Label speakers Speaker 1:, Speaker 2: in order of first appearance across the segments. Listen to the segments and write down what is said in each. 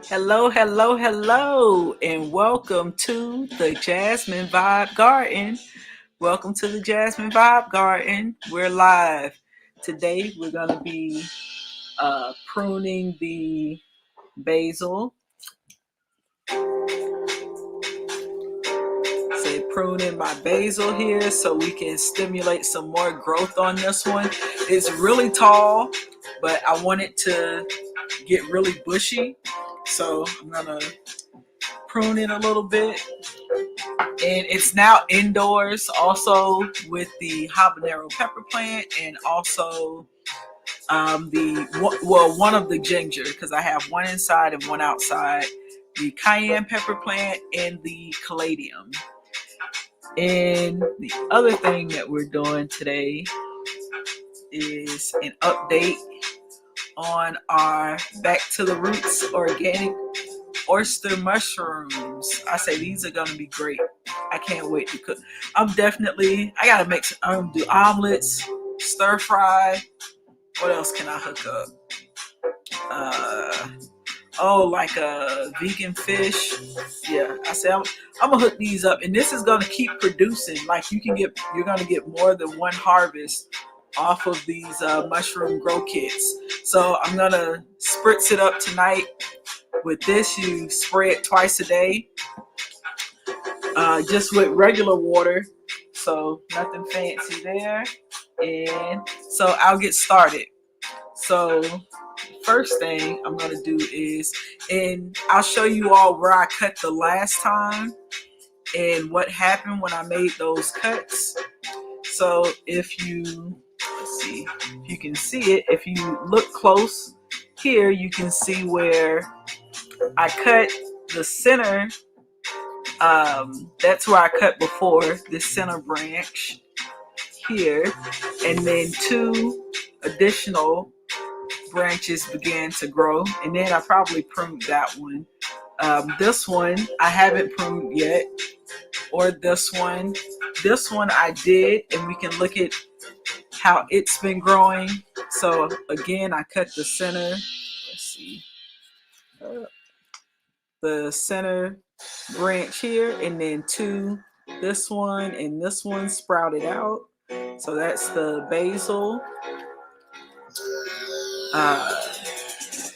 Speaker 1: Hello, hello, hello, and welcome to the Jazmine Vibe Garden. Welcome to the Jazmine Vibe Garden. We're live. Today we're going to be pruning the basil. Say pruning my basil here so we can stimulate some more growth on this one. It's really tall, but I want it to get really bushy. So I'm going to prune it a little bit. And it's now indoors also with the habanero pepper plant and also one of the ginger, because I have one inside and one outside, the cayenne pepper plant and the caladium. And the other thing that we're doing today is an update on our Back to the Roots organic oyster mushrooms. I say these are gonna be great. I can't wait to cook. I gotta make some, do omelets, stir fry. What else can I hook up? Like a vegan fish. Yeah, I say I'm gonna hook these up, and this is gonna keep producing. Like you're gonna get more than one harvest off of these mushroom grow kits. So I'm gonna spritz it up tonight. With this, you spray it twice a day, just with regular water. So nothing fancy there. And so I'll get started. So first thing I'm going to do is, and I'll show you all where I cut the last time and what happened when I made those cuts. So if you, let's see, if you can see it, if you look close here, you can see where I cut the center. That's where I cut before, this center branch here, and then two additional branches began to grow, and then I probably pruned that one. This one I haven't pruned yet, or this one. This one I did, and we can look at how it's been growing. So again, I cut the center. Let's see. The center branch here, and then this one and this one sprouted out. So that's the basil.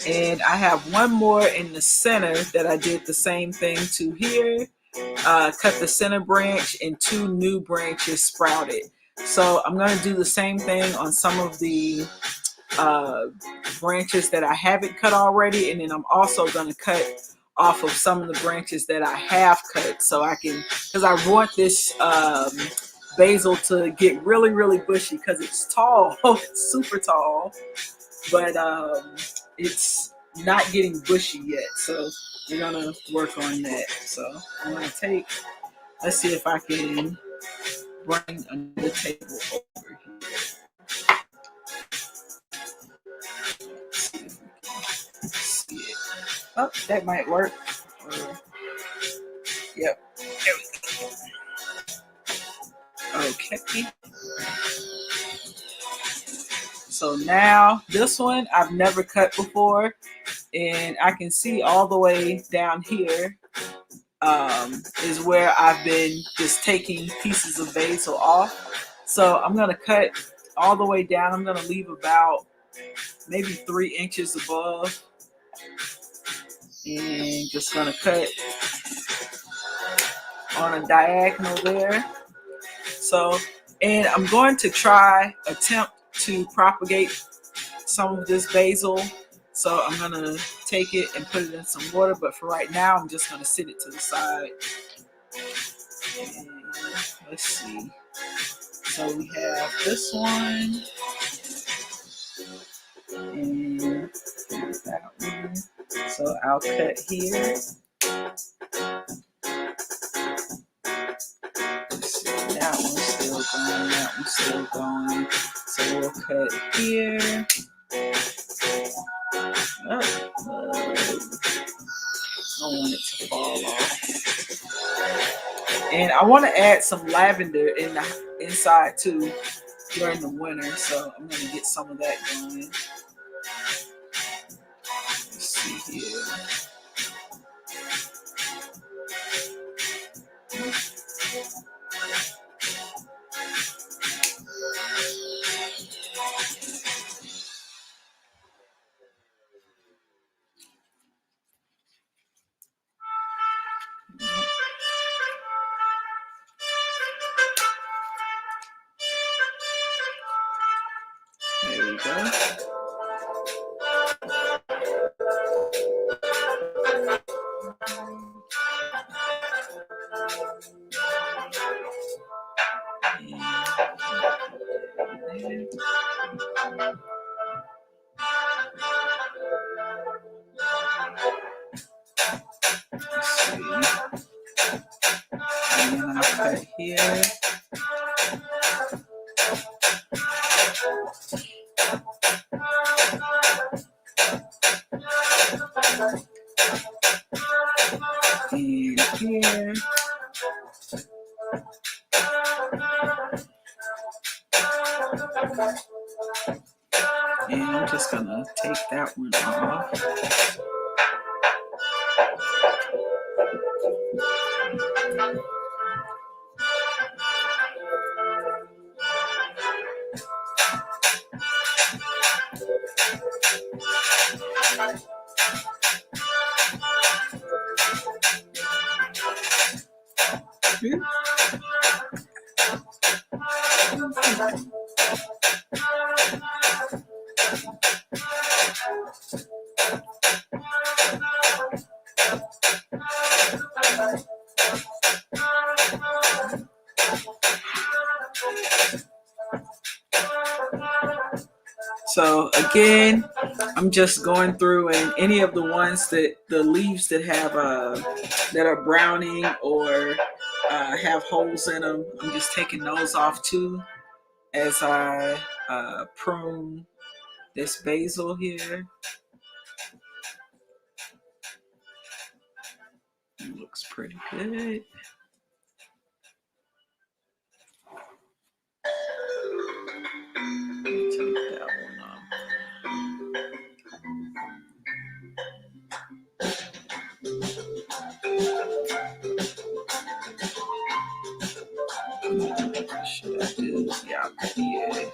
Speaker 1: And I have one more in the center that I did the same thing to here. Cut the center branch and two new branches sprouted. So I'm going to do the same thing on some of the branches that I haven't cut already, and then I'm also going to cut off of some of the branches that I have cut, so I can, because I want this basil to get really, really bushy, because it's tall. It's super tall, but it's not getting bushy yet, so we're gonna work on that. So I'm gonna let's see if I can bring another table over here. See it. Oh, that might work. Yep. There we go. Okay. So now this one I've never cut before, and I can see all the way down here is where I've been just taking pieces of basil off. So I'm gonna cut all the way down. I'm gonna leave about maybe 3 inches above, and just gonna cut on a diagonal there. So, and I'm going to attempt to propagate some of this basil. So I'm gonna take it and put it in some water, but for right now I'm just gonna sit it to the side. And let's see. So we have this one and that one. So I'll cut here. That one's still going, that one's still going. So we'll cut here. I don't want it to fall off. And I want to add some lavender inside too during the winter. So I'm going to get some of that going. Let's see here. There we go. Cut here. And here. And I'm just gonna take that one off. So again, I'm just going through, and any of the ones that the leaves that have that are browning or have holes in them, I'm just taking those off too as I prune this basil here. It looks pretty good. Take that one off. What should I do? Yeah, yeah.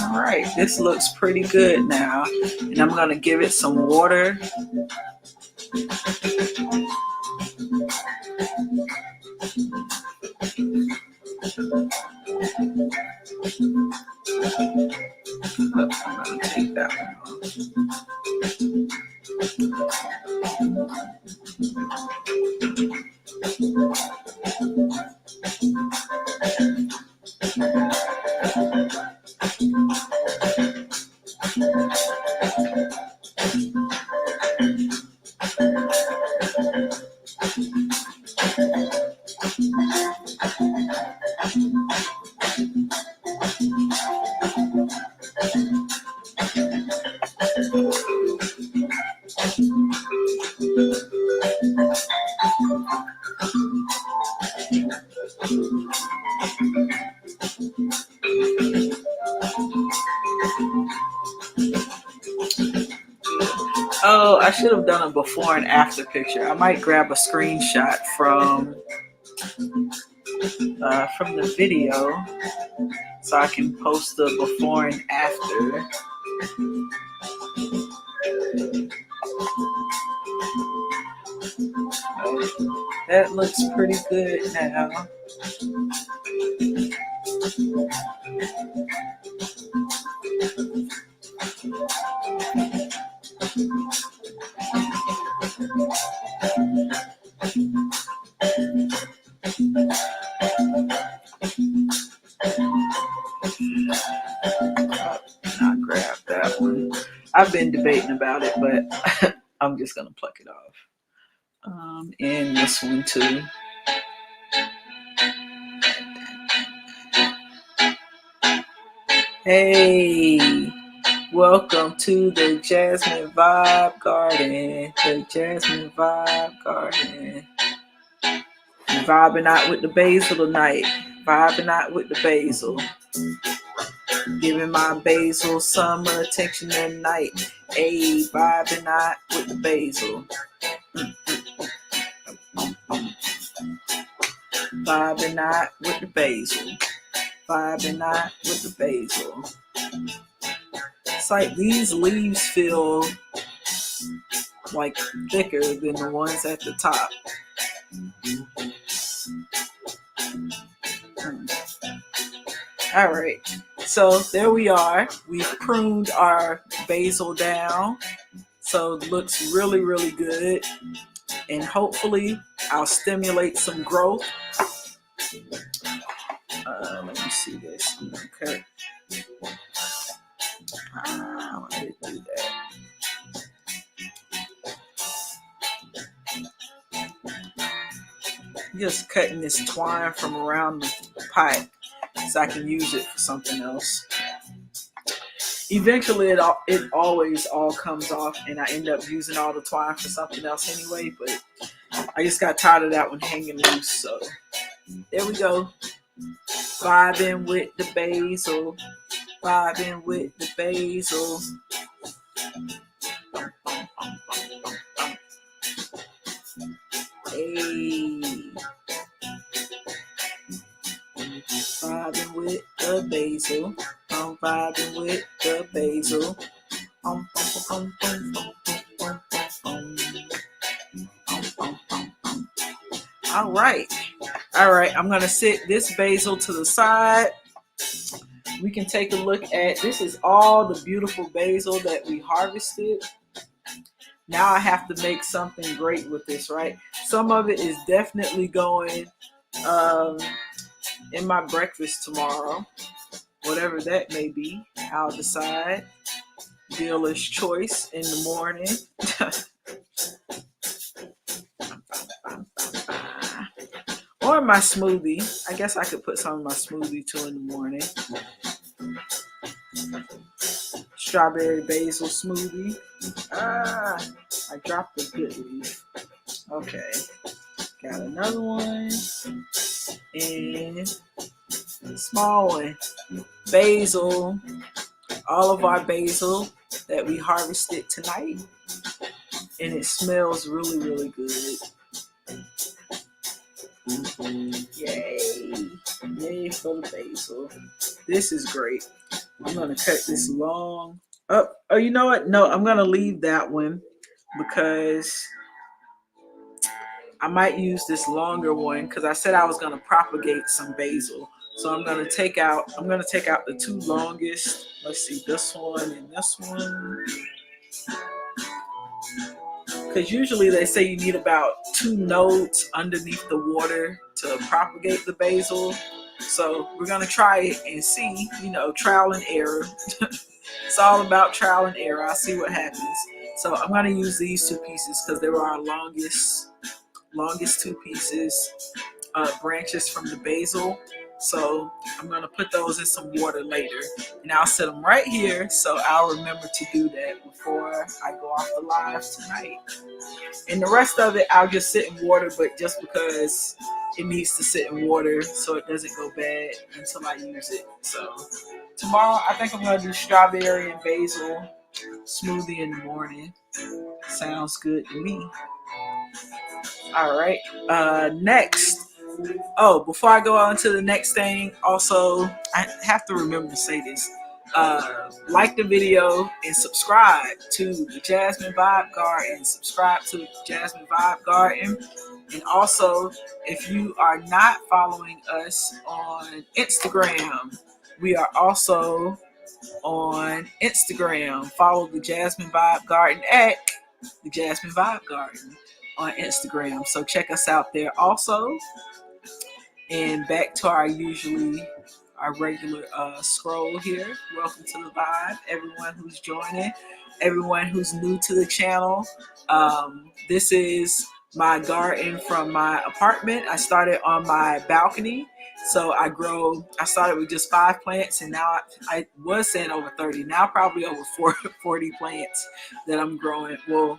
Speaker 1: All right, this looks pretty good now, and I'm gonna give it some water. I'm gonna take that one off. Oh, I should have done a before and after picture. I might grab a screenshot from the video so I can post the before and after. That looks pretty good now. Not grab that one. I've been debating about it, but I'm just gonna pluck it off. And this one too. Hey, welcome to the Jazmine Vibe Garden. The Jazmine Vibe Garden. Vibing out with the basil tonight. Vibing out with the basil. Giving my basil some attention tonight. Hey, vibing out with the basil. Vibing out with the basil. Vibing out with the basil. It's like these leaves feel like thicker than the ones at the top. All right, so there we are. We've pruned our basil down, so it looks really, really good. And hopefully I'll stimulate some growth. Let me see this. Okay. How did it do that? Just cutting this twine from around the pipe so I can use it for something else. Eventually it always all comes off and I end up using all the twine for something else anyway, but I just got tired of that one hanging loose. So there we go. Vibing with the basil. Vibing with the basil. Hey. Vibing with the basil. I'm vibing with the basil. All right. I'm going to sit this basil to the side. We can take a look at, this is all the beautiful basil that we harvested. Now I have to make something great with this, right? Some of it is definitely going in my breakfast tomorrow. Whatever that may be, I'll decide. Dealer's choice in the morning. Or my smoothie. I guess I could put some of my smoothie too in the morning. Strawberry basil smoothie. I dropped the good leaf. Okay. Got another one. And a small one. Basil. All of our basil that we harvested tonight. And it smells really, really good. Yay. Yay for the basil. This is great. I'm going to cut this long. Oh, you know what? No, I'm going to leave that one because I might use this longer one because I said I was going to propagate some basil. So I'm going to take out the two longest. Let's see, this one and this one. Because usually they say you need about 2 nodes underneath the water to propagate the basil. So we're going to try it and see, trial and error. It's all about trial and error. I'll see what happens. So I'm going to use these 2 pieces because they were our longest 2 pieces, branches from the basil. So I'm going to put those in some water later. And I'll set them right here so I'll remember to do that before I go off the live tonight. And the rest of it, I'll just sit in water, but just because it needs to sit in water so it doesn't go bad until I use it. So tomorrow, I think I'm going to do strawberry and basil smoothie in the morning. Sounds good to me. All right. Next. Oh, before I go on to the next thing, also, I have to remember to say this. Like the video and subscribe to the Jazmine Vibe Garden. Subscribe to Jazmine Vibe Garden. And also, if you are not following us on Instagram, we are also on Instagram. Follow the Jazmine Vibe Garden at the Jazmine Vibe Garden on Instagram. So check us out there also. And back to our regular scroll here. Welcome to the vibe, everyone who's joining, everyone who's new to the channel. This is my garden from my apartment. I started on my balcony So I started with just 5 plants, and now I was saying over 30, now probably over 40 plants that I'm growing. Well,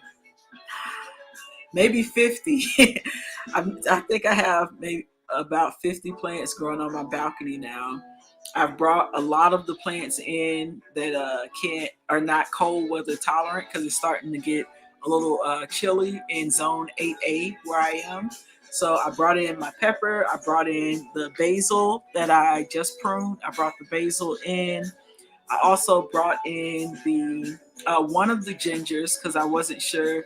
Speaker 1: maybe 50. I think I have maybe about 50 plants growing on my balcony now. I've brought a lot of the plants in that are not cold weather tolerant, because it's starting to get a little chilly in zone 8A where I am. So I brought in my pepper. I brought in the basil that I just pruned. I brought the basil in. I also brought in the one of the gingers, because I wasn't sure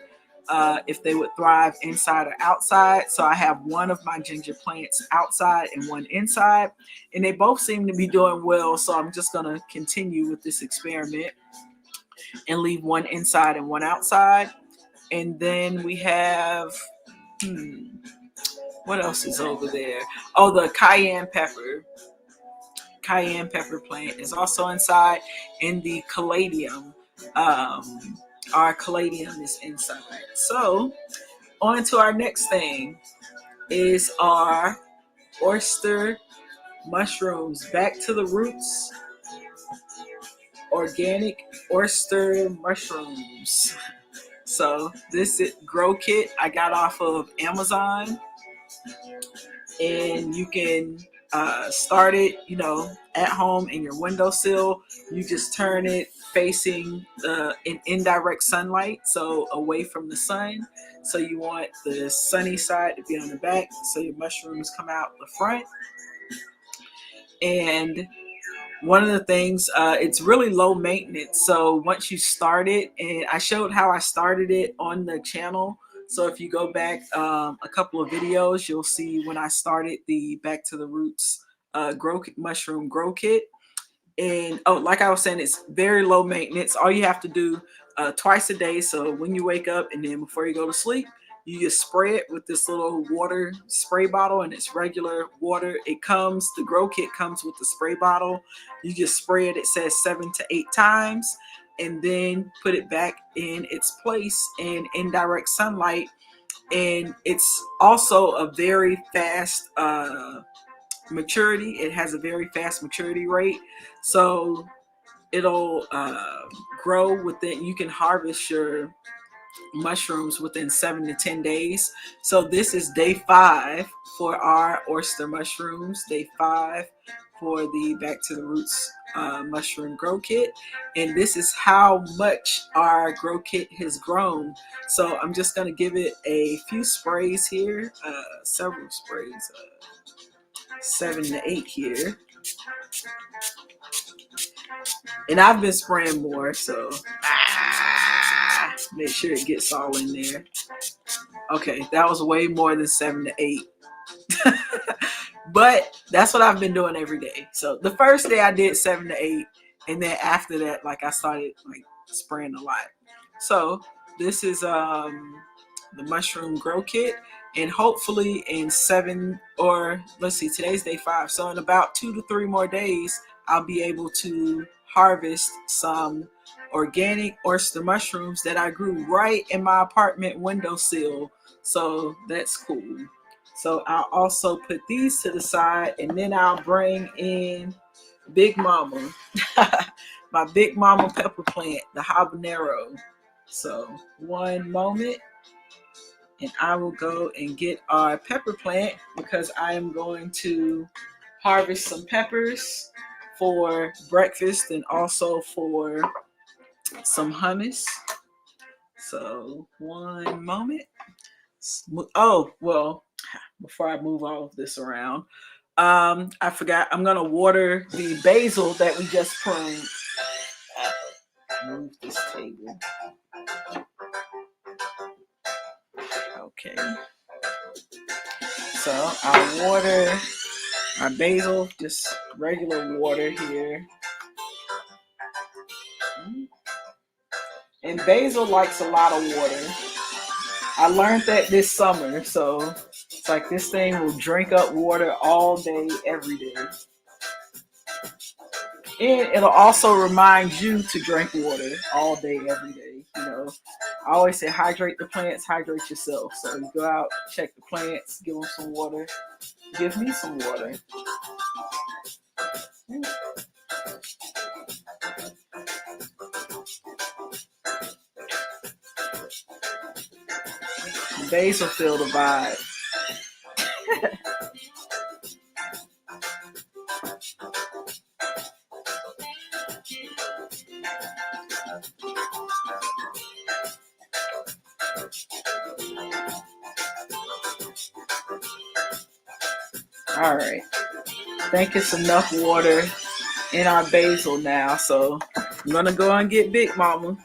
Speaker 1: if they would thrive inside or outside. So I have one of my ginger plants outside and one inside, and they both seem to be doing well. So I'm just going to continue with this experiment and leave one inside and one outside. And then we have, what else is over there? Oh, the cayenne pepper. Cayenne pepper plant is also inside, and the caladium. Our caladium is inside. So on to our next thing is our oyster mushrooms. Back to the roots, organic oyster mushrooms. So this is grow kit I got off of Amazon, and you can start it, at home in your windowsill. You just turn it facing in indirect sunlight, so away from the sun. So you want the sunny side to be on the back, so your mushrooms come out the front. And one of the things, it's really low maintenance. So once you start it, and I showed how I started it on the channel. So if you go back a couple of videos, you'll see when I started the Back to the Roots mushroom grow kit. And like I was saying, it's very low maintenance. All you have to do twice a day. So when you wake up and then before you go to sleep, you just spray it with this little water spray bottle, and it's regular water. The grow kit comes with the spray bottle. You just spray it. It says 7 to 8 times, and then put it back in its place in indirect sunlight. And it's also a very fast maturity. It has a very fast maturity rate. So it'll grow within, you can harvest your mushrooms within 7 to 10 days. So this is day 5 for our oyster mushrooms, day 5 for the Back to the Roots mushroom grow kit. And this is how much our grow kit has grown. So I'm just going to give it a few sprays here, several sprays, 7 to 8 here. And I've been spraying more, so make sure it gets all in there. Okay, that was way more than 7 to 8. But that's what I've been doing every day. So the first day I did 7 to 8, and then after that, I started spraying a lot. So this is the mushroom grow kit, and hopefully in 7, or let's see, today's day 5. So in about 2 to 3 more days, I'll be able to harvest some organic oyster mushrooms that I grew right in my apartment windowsill. So that's cool. So I'll also put these to the side, and then I'll bring in Big Mama, my Big Mama pepper plant, the habanero. So one moment, and I will go and get our pepper plant, because I am going to harvest some peppers for breakfast and also for some hummus. So one moment. Oh, well, before I move all of this around, I forgot, I'm gonna water the basil that we just pruned. Move this table. Okay. So I'll water my basil, just regular water here. And basil likes a lot of water. I learned that this summer, so it's like this thing will drink up water all day, every day. And it'll also remind you to drink water all day, every day. I always say hydrate the plants, hydrate yourself. So you go out, check the plants, give them some water. Give me some water. Basil feel the vibe. All right. I think it's enough water in our basil now. So I'm gonna go and get Big Mama.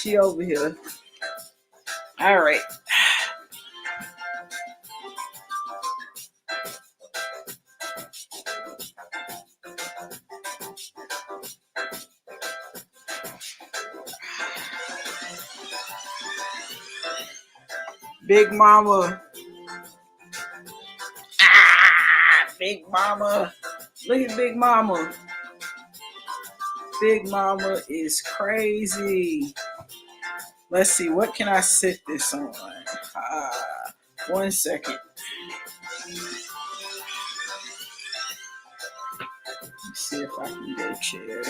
Speaker 1: She over here. All right. Big Mama. Big Mama. Look at Big Mama. Big Mama is crazy. Let's see, what can I sit this on? 1 second. Let's see if I can get a chair.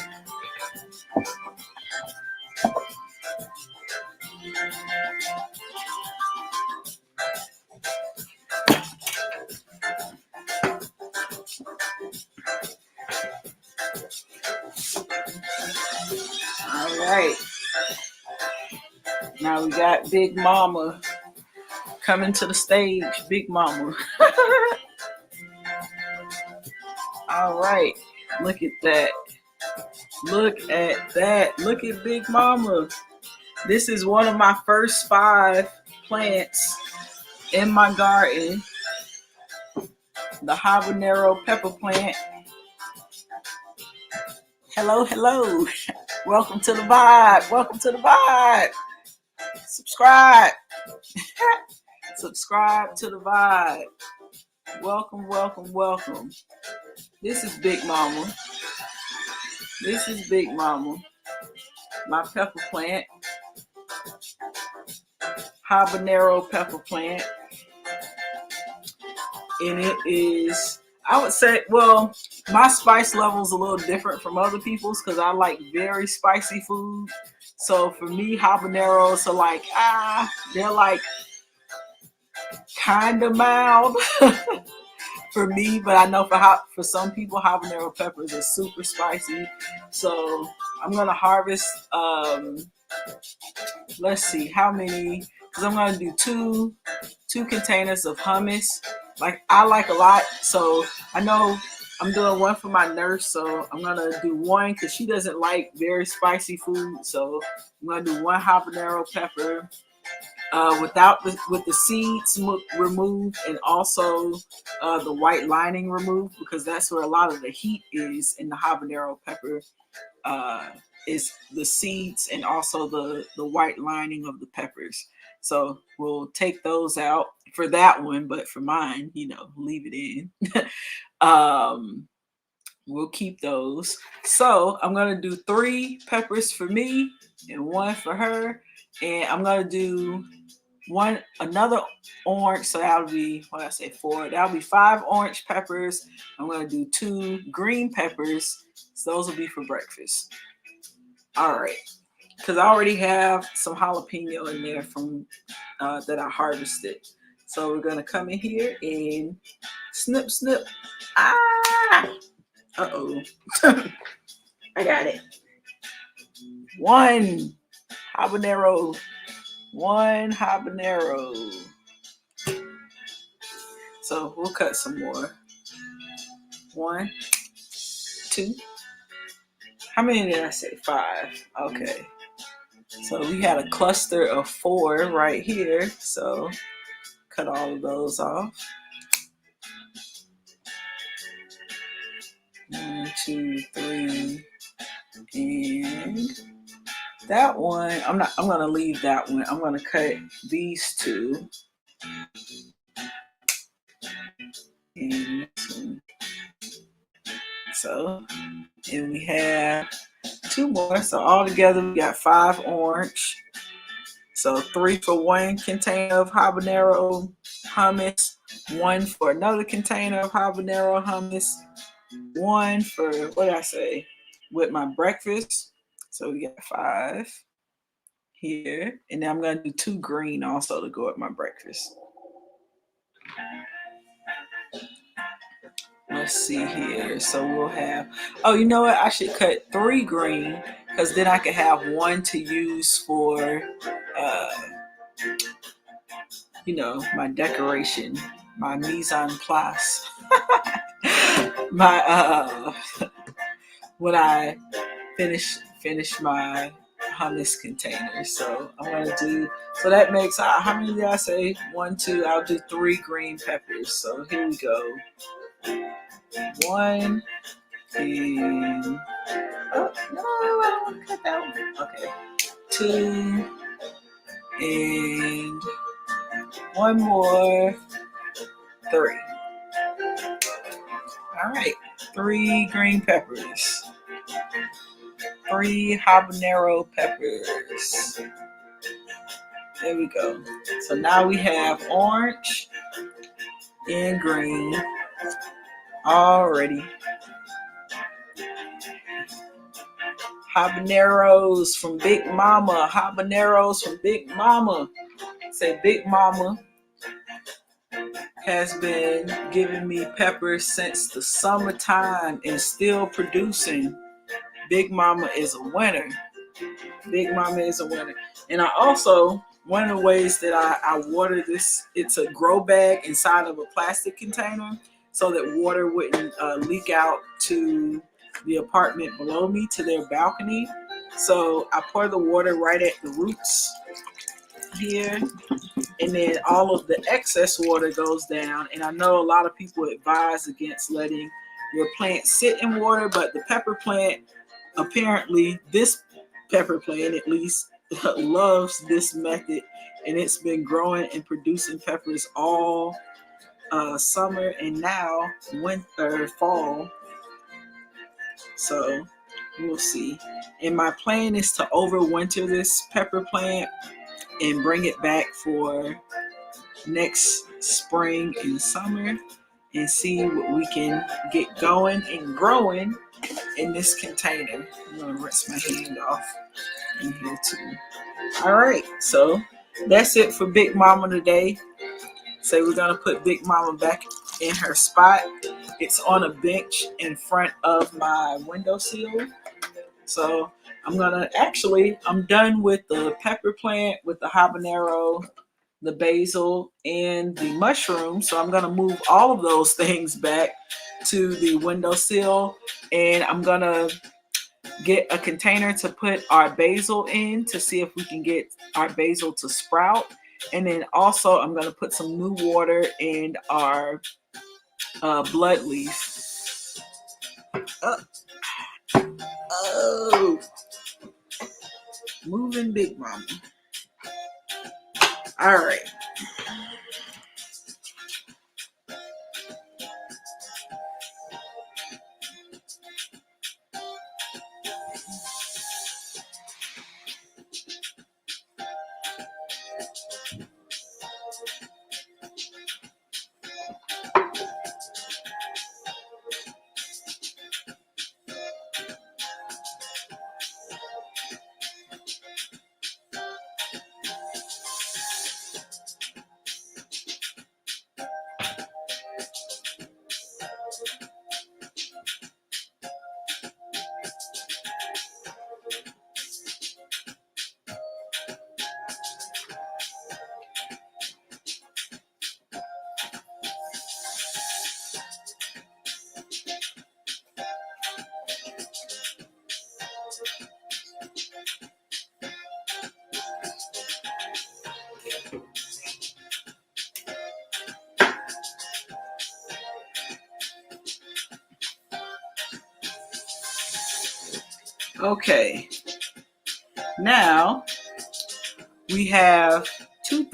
Speaker 1: All right. Now we got Big Mama coming to the stage. Big Mama. All right. Look at that. Look at that. Look at Big Mama. This is one of my first 5 plants in my garden. The habanero pepper plant. Hello, hello. Welcome to the vibe. Welcome to the vibe. Subscribe. Subscribe to the vibe. Welcome, welcome, welcome. This is Big Mama. This is Big Mama. My pepper plant. Habanero pepper plant. And it is, I would say, well, my spice level is a little different from other people's because I like very spicy food. So for me, habaneros are like, they're like kind of mild for me, but I know for some people, habanero peppers are super spicy. So I'm gonna harvest, let's see how many, because I'm gonna do two containers of hummus. Like I like a lot, so I know I'm doing one for my nurse, so I'm gonna do one because she doesn't like very spicy food. So I'm gonna do 1 habanero pepper with the seeds removed and also the white lining removed, because that's where a lot of the heat is in the habanero pepper. Is the seeds and also the white lining of the peppers. So we'll take those out for that one, but for mine, leave it in. We'll keep those. So I'm gonna do 3 peppers for me and 1 for her, and I'm gonna do another orange. So that'll be 4. That'll be 5 orange peppers. I'm gonna do 2 green peppers. So those will be for breakfast. All right, because I already have some jalapeno in there from that I harvested. So we're gonna come in here and snip, snip. Uh-oh. I got it. 1 habanero. 1 habanero. So we'll cut some more. 1, 2. How many did I say? 5. Okay. So we had a cluster of 4 right here. So cut all of those off. 1, 2, 3. And that one, I'm gonna leave that one. I'm gonna cut these 2. And this one. So, and we have 2 more. So all together we got 5 orange. So 3 for 1 container of habanero hummus, one for another container of habanero hummus, one for, what did I say, with my breakfast. So we got 5 here. And then I'm going to do 2 green also to go with my breakfast. Let's see here. So we'll have, oh, you know what? I should cut 3 green because then I can have 1 to use for, you know, my decoration, my mise en place. My, when I finish my hummus container. So I'm gonna do, so that makes, how many did I say? 1, 2, I'll do 3 green peppers. So here we go. 1 and, oh no, I don't want to cut that one. Okay. 2 and 1 more. 3. All right, 3 green peppers. 3 habanero peppers. There we go. So now we have orange and green already. Habaneros from Big Mama. Habaneros from Big Mama. Say Big Mama has been giving me peppers since the summertime and still producing. Big Mama is a winner. Big Mama is a winner. And I also, one of the ways that I water this, it's a grow bag inside of a plastic container so that water wouldn't leak out to the apartment below me to their balcony. So I pour the water right at the roots here, and then all of the excess water goes down. And I know a lot of people advise against letting your plant sit in water, but the pepper plant, apparently this pepper plant at least, loves this method, and it's been growing and producing peppers all summer and now winter, fall. So we'll see. And my plan is to overwinter this pepper plant and bring it back for next spring and summer and see what we can get going and growing in this container. I'm gonna rinse my hand off in here too. All right, so that's it for Big Mama today. So we're gonna put Big Mama back in her spot. It's on a bench in front of my windowsill. So I'm done with the pepper plant, with the habanero, the basil, and the mushroom. So I'm gonna move all of those things back to the windowsill, and I'm gonna get a container to put our basil in to see if we can get our basil to sprout. And then also I'm gonna put some new water in our blood leaf. Oh, moving Big Mama. All right. Okay, now we have two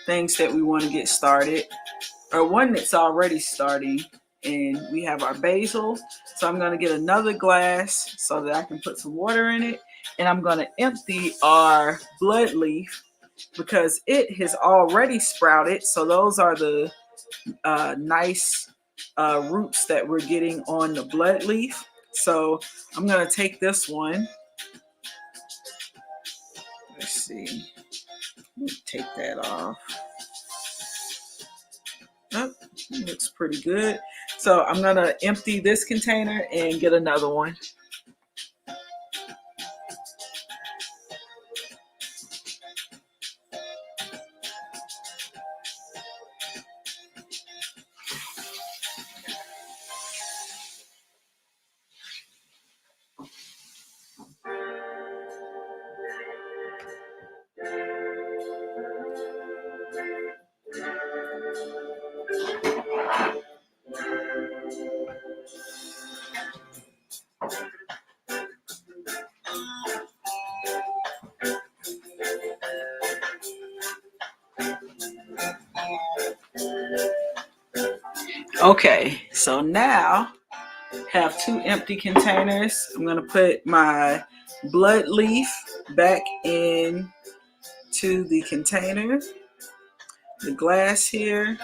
Speaker 1: things that we want to get started, or one that's already starting, and we have our basil. So I'm going to get another glass so that I can put some water in it, and I'm going to empty our blood leaf because it has already sprouted. So those are the nice roots that we're getting on the blood leaf. So I'm going to take this one. Let's see. Take that off. Oh, looks pretty good. So I'm going to empty this container and get another one. Okay, so now have two empty containers. I'm going to put my blood leaf back in to the container, the glass here,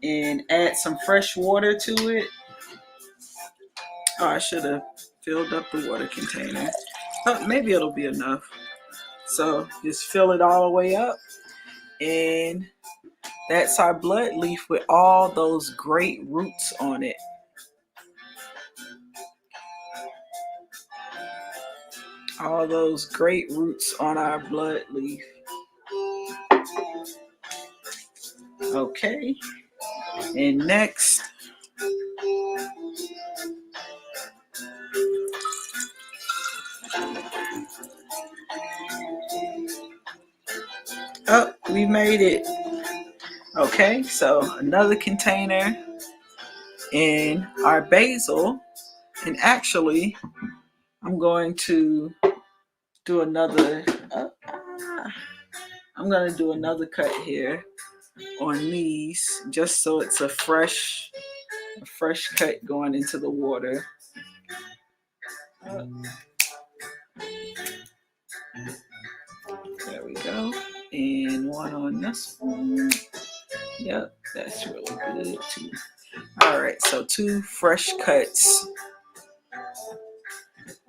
Speaker 1: and add some fresh water to it. Oh, I should have filled up the water container. Oh, maybe it'll be enough. So just fill it all the way up. And that's our blood leaf with all those great roots on it. All those great roots on our blood leaf. Okay. And next, oh, we made it. Okay, so another container and our basil. And actually, I'm going to do another, I'm going to do another cut here on these, just so it's a fresh cut going into the water. There we go. And one on this one. Yep, that's really good too. All right, so two fresh cuts.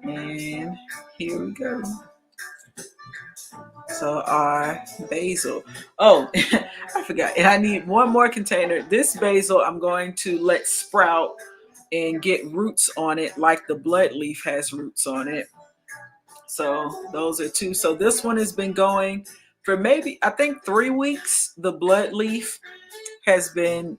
Speaker 1: And here we go. So our basil. Oh, I forgot. And I need one more container. This basil I'm going to let sprout and get roots on it like the blood leaf has roots on it. So those are two. So this one has been going for maybe, I think 3 weeks. The blood leaf has been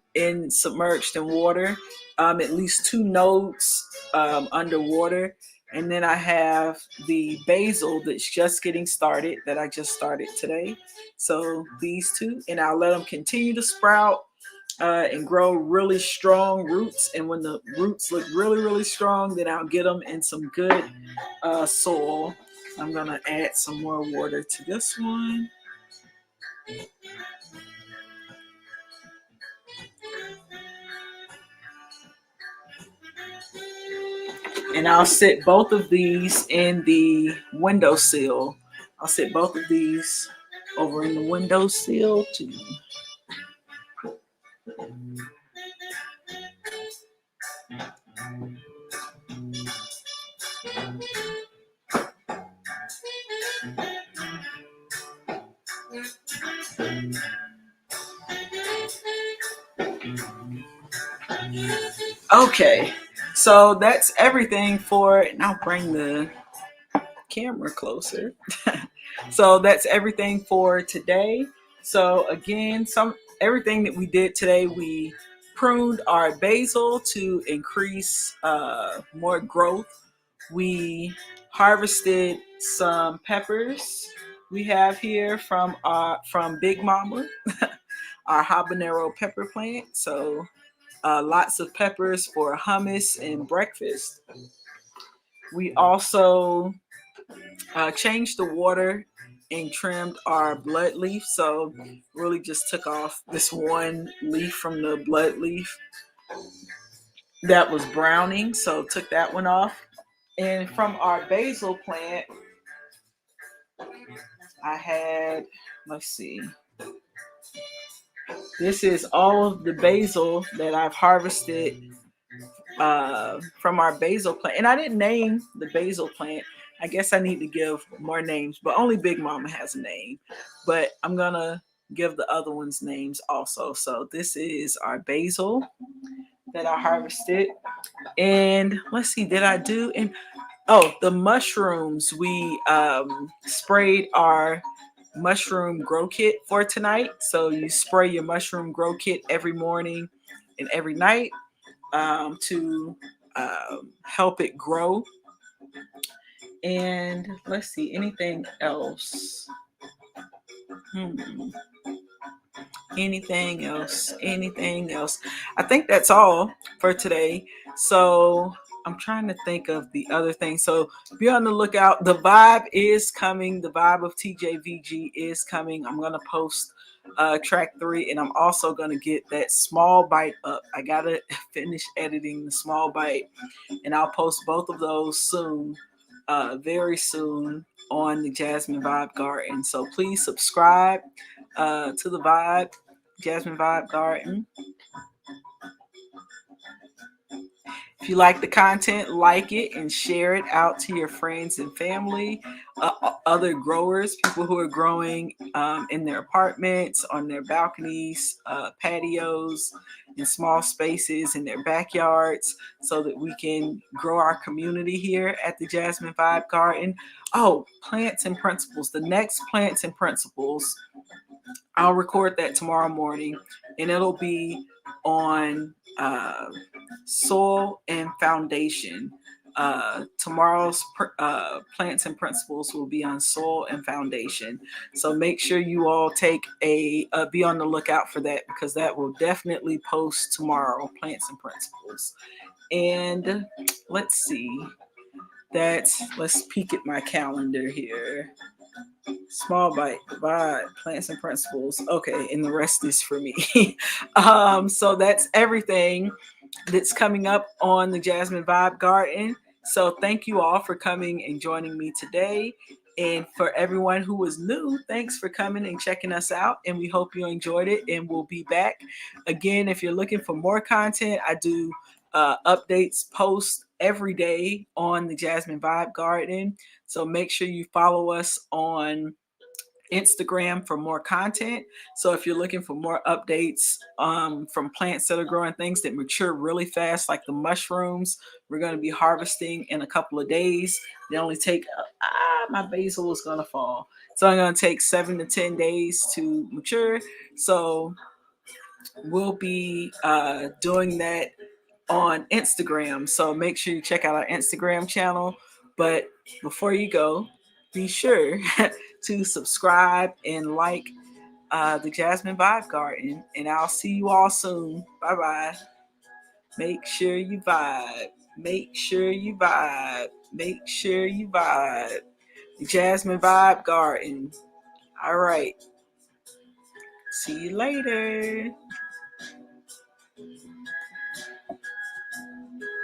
Speaker 1: submerged in water, at least 2 nodes underwater. And then I have the basil that's just getting started, that I just started today. So these two, and I'll let them continue to sprout and grow really strong roots. And when the roots look really, really strong, then I'll get them in some good soil. I'm gonna add some more water to this one. And I'll sit both of these in the windowsill. I'll sit both of these over in the windowsill too. Okay, so that's everything for, now bring the camera closer. So that's everything for today. So again, everything that we did today, we pruned our basil to increase more growth. We harvested some peppers we have here from Big Mama, our habanero pepper plant. So lots of peppers for hummus and breakfast. We also changed the water and trimmed our blood leaf. So really just took off this one leaf from the blood leaf that was browning. So took that one off. And from our basil plant, I had, let's see, this is all of the basil that I've harvested from our basil plant. And I didn't name the basil plant. I guess I need to give more names, but only Big Mama has a name. But I'm going to give the other ones names also. So this is our basil that I harvested. And let's see, did I do? And oh, the mushrooms. We sprayed our mushroom grow kit for tonight. So you spray your mushroom grow kit every morning and every night to help it grow. And let's see, anything else? Hmm. Anything else? Anything else? I think that's all for today. So I'm trying to think of the other thing. So be on the lookout. The vibe is coming. The vibe of TJVG is coming. I'm gonna post track 3, and I'm also gonna get that small bite up. I gotta finish editing the small bite, and I'll post both of those soon, very soon on the Jazmine Vibe Garden. So please subscribe to the Vibe, Jazmine Vibe Garden. If you like the content, like it and share it out to your friends and family, other growers, people who are growing in their apartments, on their balconies, patios, in small spaces in their backyards, so that we can grow our community here at the Jazmine Vibe Garden. Oh, plants and principles. The next plants and principles, I'll record that tomorrow morning, and it'll be on soil and foundation. Tomorrow's plants and principles will be on soil and foundation. So make sure you all take be on the lookout for that, because that will definitely post tomorrow, plants and principles. And let's see, let's peek at my calendar here. Small bite, vibe, plants and principles. Okay, and the rest is for me. So that's everything that's coming up on the Jazmine Vibe Garden. So thank you all for coming and joining me today. And for everyone who was new, thanks for coming and checking us out. And we hope you enjoyed it, and we'll be back. Again, if you're looking for more content, I do updates, posts every day on the Jazmine Vibe Garden. So make sure you follow us on Instagram for more content. So if you're looking for more updates from plants that are growing, things that mature really fast, like the mushrooms, we're going to be harvesting in a couple of days. They only take, my basil is going to fall. So I'm going to take 7 to 10 days to mature. So we'll be doing that on Instagram. So make sure you check out our Instagram channel. But before you go, be sure to subscribe and like the Jazmine Vibe Garden. And I'll see you all soon. Bye bye. Make sure you vibe. Make sure you vibe. Make sure you vibe. The Jazmine Vibe Garden. All right. See you later.